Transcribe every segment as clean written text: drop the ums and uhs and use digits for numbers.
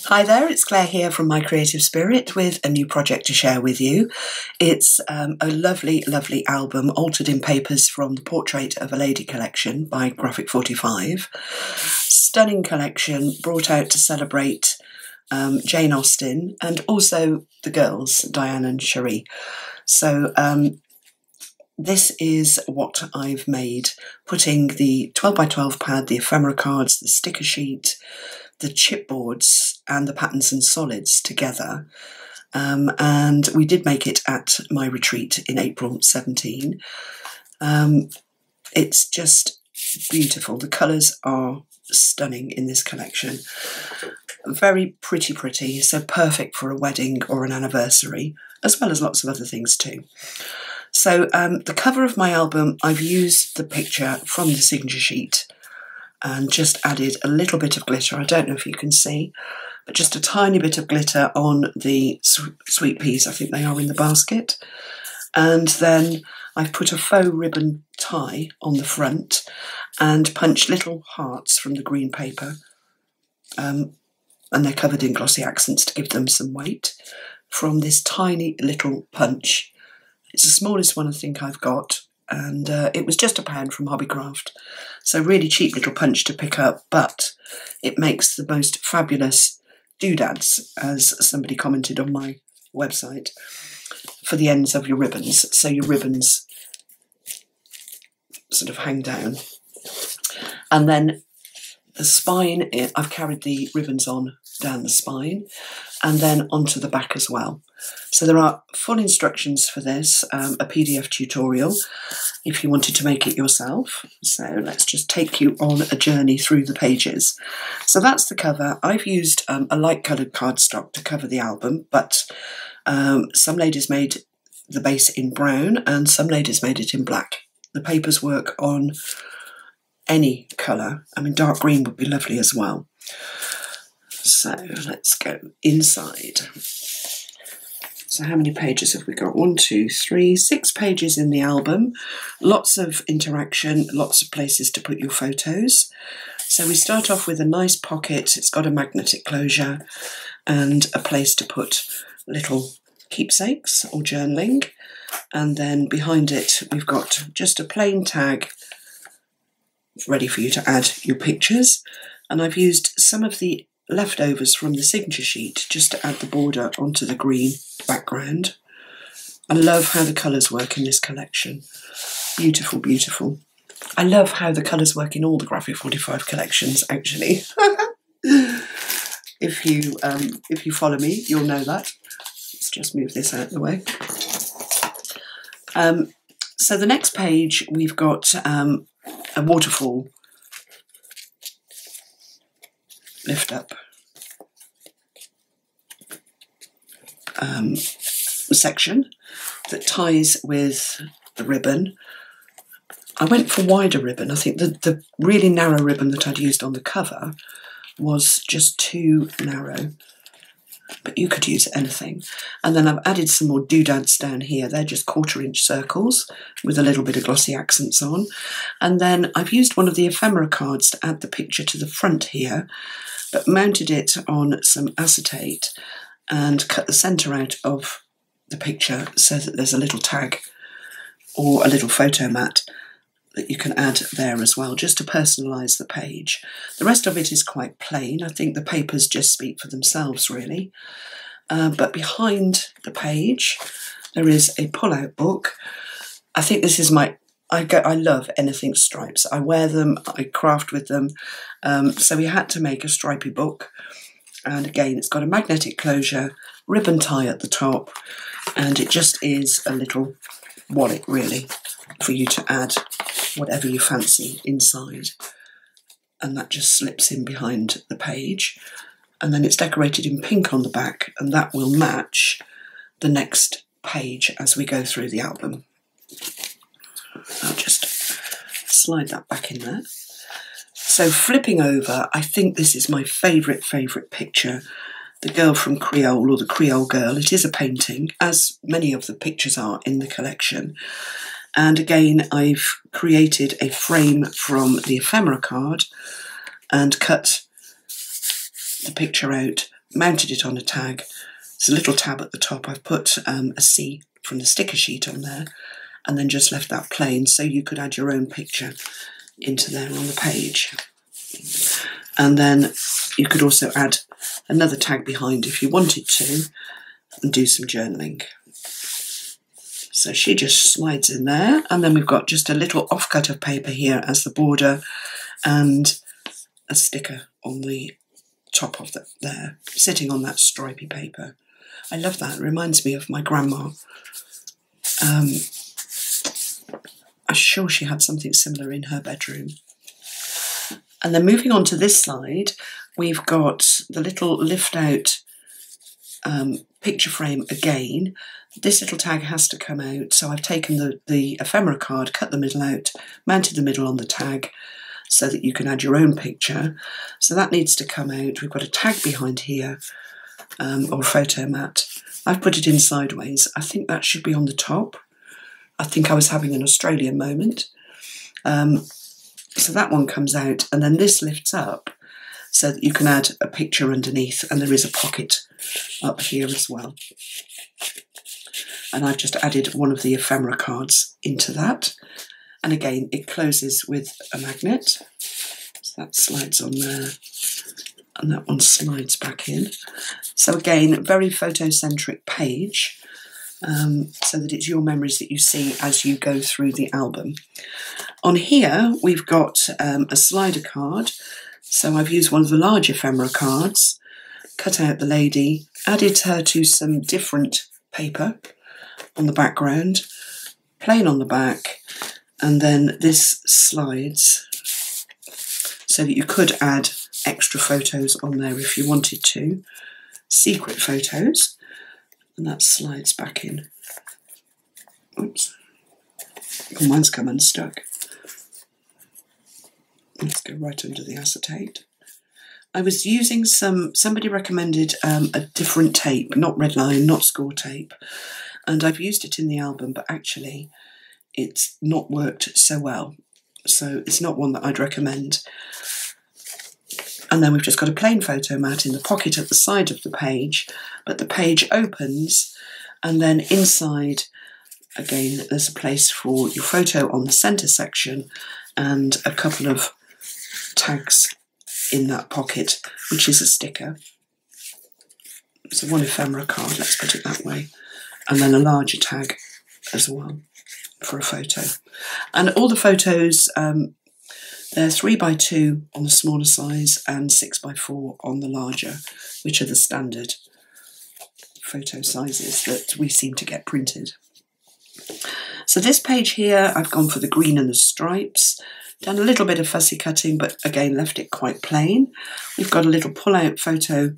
Hi there, it's Claire here from My Creative Spirit with a new project to share with you. It's a lovely, lovely album altered in papers from the Portrait of a Lady collection by Graphic 45. Stunning collection brought out to celebrate Jane Austen and also the girls, Diane and Cherie. So this is what I've made, putting the 12 by 12 pad, the ephemera cards, the sticker sheet, the chipboards and the patterns and solids together. And we did make it at my retreat in April 17. It's just beautiful. The colours are stunning in this collection. Very pretty, so perfect for a wedding or an anniversary, as well as lots of other things too. So the cover of my album, I've used the picture from the signature sheet and just added a little bit of glitter. I don't know if you can see, but just a tiny bit of glitter on the sweet peas. I think they are in the basket. And then I've put a faux ribbon tie on the front and punched little hearts from the green paper. And they're covered in glossy accents to give them some weight from this tiny little punch. It's the smallest one I think I've got. And it was just £1 from Hobbycraft. So really cheap little punch to pick up, but it makes the most fabulous doodads, as somebody commented on my website, for the ends of your ribbons. So your ribbons sort of hang down. And then the spine, I've carried the ribbons on down the spine and then onto the back as well. So there are full instructions for this, a PDF tutorial if you wanted to make it yourself. So let's just take you on a journey through the pages. So that's the cover. I've used a light coloured cardstock to cover the album, but some ladies made the base in brown and some ladies made it in black. The papers work on any colour. I mean, dark green would be lovely as well. So let's go inside. So how many pages have we got? 1, 2, 3, 6 pages in the album. Lots of interaction, lots of places to put your photos. So we start off with a nice pocket. It's got a magnetic closure and a place to put little keepsakes or journaling. And then behind it, we've got just a plain tag ready for you to add your pictures. And I've used some of the leftovers from the signature sheet just to add the border onto the green background. I love how the colours work in this collection. Beautiful, beautiful. I love how the colours work in all the Graphic 45 collections, actually. If you follow me, you'll know that. Let's just move this out of the way. So the next page, we've got a waterfall lift up section that ties with the ribbon. I went for wider ribbon. I think the really narrow ribbon that I'd used on the cover was just too narrow, but you could use anything. And then I've added some more doodads down here. They're just 1/4 inch circles with a little bit of glossy accents on. And then I've used one of the ephemera cards to add the picture to the front here, but mounted it on some acetate and cut the centre out of the picture so that there's a little tag or a little photo mat that you can add there as well, just to personalise the page. The rest of it is quite plain. I think the papers just speak for themselves, really. But behind the page, there is a pull-out book. I think this is I love anything stripes. I wear them, I craft with them. So we had to make a stripy book. And again, it's got a magnetic closure, ribbon tie at the top, and it just is a little wallet, really, for you to add whatever you fancy inside. And that just slips in behind the page. And then it's decorated in pink on the back, and that will match the next page as we go through the album. I'll just slide that back in there. So flipping over, I think this is my favourite picture. The Girl from Creole, or the Creole Girl. It is a painting, as many of the pictures are in the collection. And again, I've created a frame from the ephemera card and cut the picture out mounted it on a tag. There's a little tab at the top. I've put a C from the sticker sheet on there, and then just left that plain so you could add your own picture into there on the page. And then you could also add another tag behind if you wanted to and do some journaling. So she just slides in there, and then we've got just a little offcut of paper here as the border and a sticker on the top of that there, sitting on that stripy paper. I love that. It reminds me of my grandma. I'm sure she had something similar in her bedroom. And then moving on to this side, we've got the little lift-out picture frame again. This little tag has to come out, so I've taken the ephemera card, cut the middle out, mounted the middle on the tag so that you can add your own picture. So that needs to come out. We've got a tag behind here, or photo mat. I've put it in sideways. I think that should be on the top. I think I was having an Australian moment. So that one comes out, and then this lifts up so that you can add a picture underneath, and there is a pocket up here as well. And I've just added one of the ephemera cards into that. And again, it closes with a magnet. So that slides on there, and that one slides back in. So again, very photocentric page, so that it's your memories that you see as you go through the album. On here, we've got a slider card. So I've used one of the large ephemera cards, cut out the lady, added her to some different paper on the background, plain on the back, and then this slides so that you could add extra photos on there if you wanted to, secret photos, and that slides back in. Oops, oh, mine's come unstuck. Let's go right under the acetate. I was using somebody recommended a different tape, not red line, not score tape, and I've used it in the album, but actually it's not worked so well, so it's not one that I'd recommend. And then we've just got a plain photo mat in the pocket at the side of the page, but the page opens, and then inside, again, there's a place for your photo on the centre section and a couple of tags in that pocket, which is a sticker. So one ephemera card, let's put it that way, and then a larger tag as well for a photo. And all the photos, they're 3x2 on the smaller size and 6x4 on the larger, which are the standard photo sizes that we seem to get printed. So this page here, I've gone for the green and the stripes, done a little bit of fussy cutting, but again left it quite plain. We've got a little pull-out photo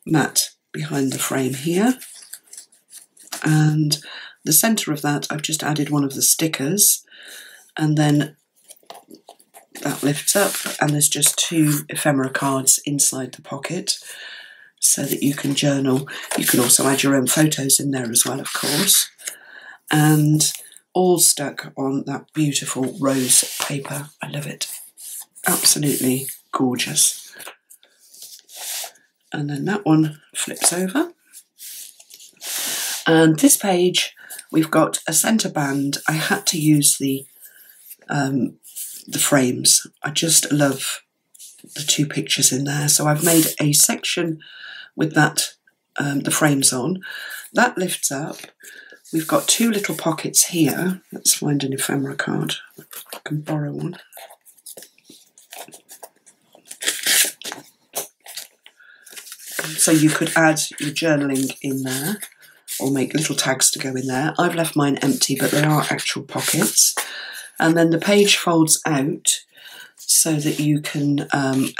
mat behind the frame here, and the centre of that I've just added one of the stickers, and then that lifts up, and there's just two ephemera cards inside the pocket so that you can journal. You can also add your own photos in there as well, of course, and all stuck on that beautiful rose paper. I love it. Absolutely gorgeous. And then that one flips over. And this page, we've got a centre band. I had to use the frames. I just love the two pictures in there. So I've made a section with that, the frames on. That lifts up. We've got two little pockets here. Let's find an ephemera card. I can borrow one. So you could add your journaling in there or make little tags to go in there. I've left mine empty, but they are actual pockets. And then the page folds out so that you can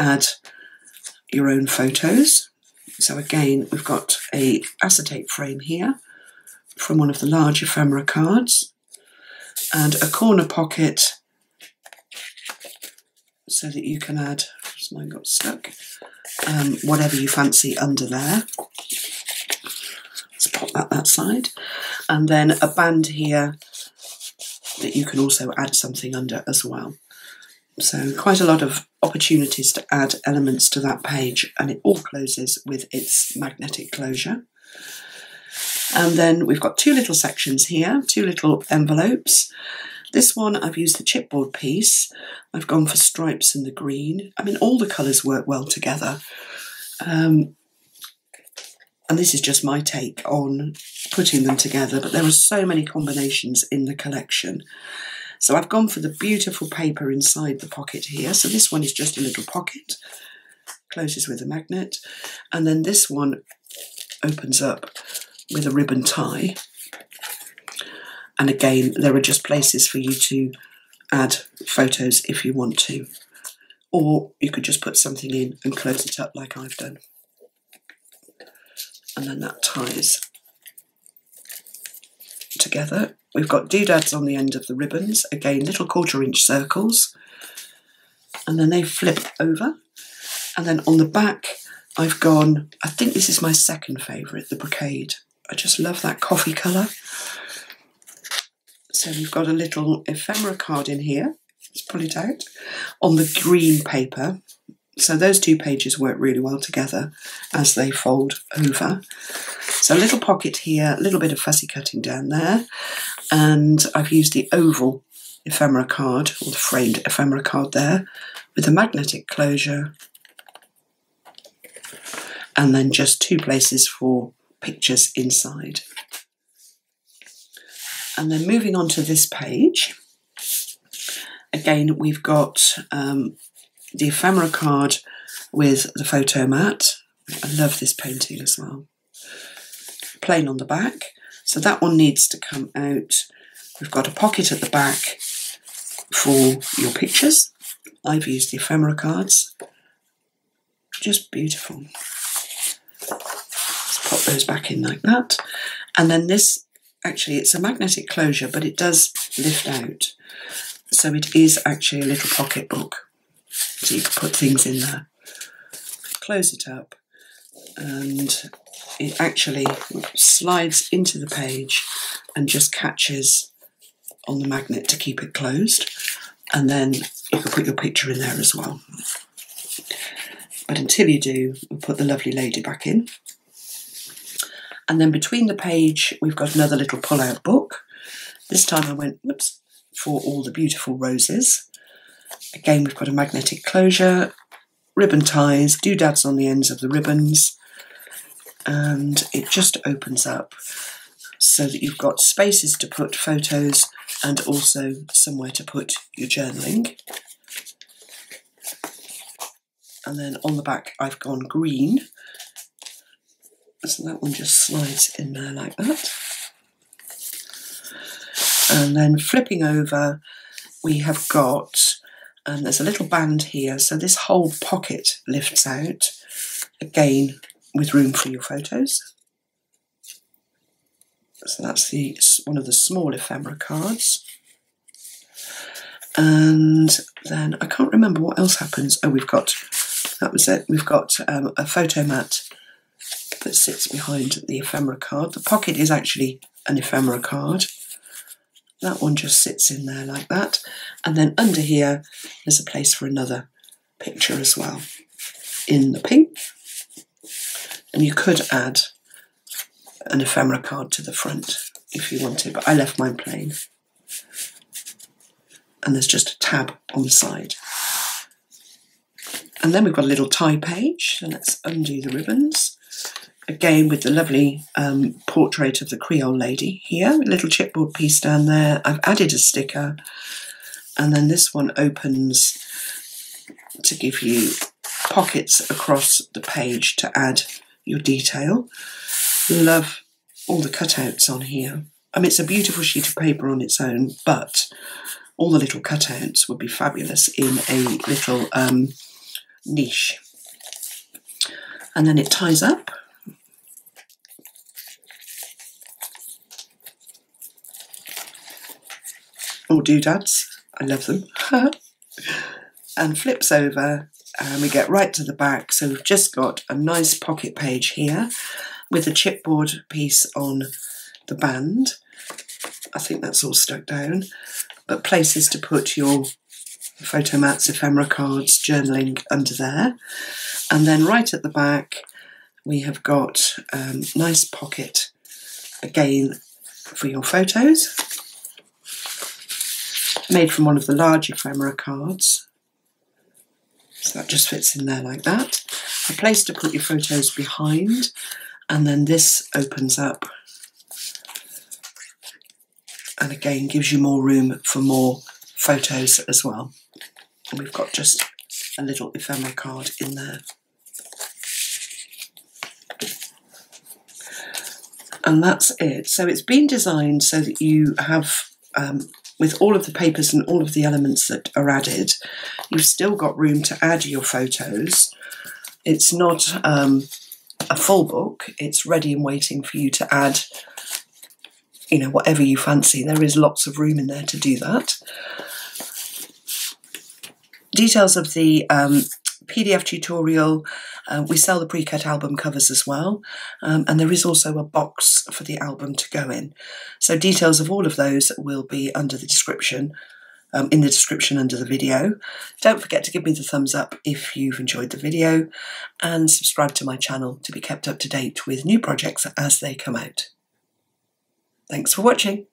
add your own photos. So again, we've got a acetate frame here from one of the large ephemera cards, and a corner pocket so that you can add, mine got stuck, whatever you fancy under there. Let's pop that side. And then a band here that you can also add something under as well. So quite a lot of opportunities to add elements to that page, and it all closes with its magnetic closure. And then we've got two little sections here, two little envelopes. This one I've used the chipboard piece. I've gone for stripes and the green. I mean, all the colours work well together. And this is just my take on putting them together, but there are so many combinations in the collection. So I've gone for the beautiful paper inside the pocket here. So this one is just a little pocket, closes with a magnet. And then this one opens up with a ribbon tie. And again, there are just places for you to add photos if you want to. Or you could just put something in and close it up like I've done. And then that ties together. We've got doodads on the end of the ribbons, again little 1/4 inch circles, and then they flip over. And then on the back I've gone, I think this is my second favourite, the brocade. I just love that coffee colour. So we've got a little ephemera card in here, let's pull it out, on the green paper. So those two pages work really well together as they fold over. So a little pocket here, a little bit of fussy cutting down there, and I've used the oval ephemera card, or the framed ephemera card there, with a magnetic closure, and then just two places for pictures inside. And then moving on to this page, again we've got the ephemera card with the photo mat. I love this painting as well. Plain on the back, so that one needs to come out. We've got a pocket at the back for your pictures. I've used the ephemera cards, just beautiful. Let's pop those back in like that. And then this, actually it's a magnetic closure, but it does lift out. So it is actually a little pocket book. So you can put things in there. Close it up, and it actually slides into the page and just catches on the magnet to keep it closed. And then you can put your picture in there as well. But until you do, we'll put the lovely lady back in. And then between the page, we've got another little pull-out book. This time I went, whoops, for all the beautiful roses. Again, we've got a magnetic closure, ribbon ties, doodads on the ends of the ribbons, and it just opens up so that you've got spaces to put photos and also somewhere to put your journaling. And then on the back I've gone green, so that one just slides in there like that. And then flipping over, we have got, there's a little band here, so this whole pocket lifts out, again with room for your photos. So that's one of the small ephemera cards. And then I can't remember what else happens. Oh, that was it. We've got a photo mat that sits behind the ephemera card. The pocket is actually an ephemera card. That one just sits in there like that. And then under here, there's a place for another picture as well in the pink. And you could add an ephemera card to the front if you wanted, but I left mine plain. And there's just a tab on the side. And then we've got a little tie page, so let's undo the ribbons. Again with the lovely portrait of the Creole lady here, a little chipboard piece down there. I've added a sticker, and then this one opens to give you pockets across the page to add your detail. Love all the cutouts on here. I mean, it's a beautiful sheet of paper on its own, but all the little cutouts would be fabulous in a little niche. And then it ties up. Or doodads, I love them. And flips over, and we get right to the back. So we've just got a nice pocket page here with a chipboard piece on the band. I think that's all stuck down, but places to put your photo mats, ephemera cards, journaling under there. And then right at the back, we have got a nice pocket, again, for your photos, made from one of the large ephemera cards. So that just fits in there like that. A place to put your photos behind, and then this opens up and again gives you more room for more photos as well. And we've got just a little ephemera card in there. And that's it. So it's been designed so that you have, with all of the papers and all of the elements that are added, you've still got room to add your photos. It's not a full book. It's ready and waiting for you to add, you know, whatever you fancy. There is lots of room in there to do that. Details of the PDF tutorial. We sell the pre-cut album covers as well, and there is also a box for the album to go in. So details of all of those will be under the description, in the description under the video. Don't forget to give me the thumbs up if you've enjoyed the video, and subscribe to my channel to be kept up to date with new projects as they come out. Thanks for watching.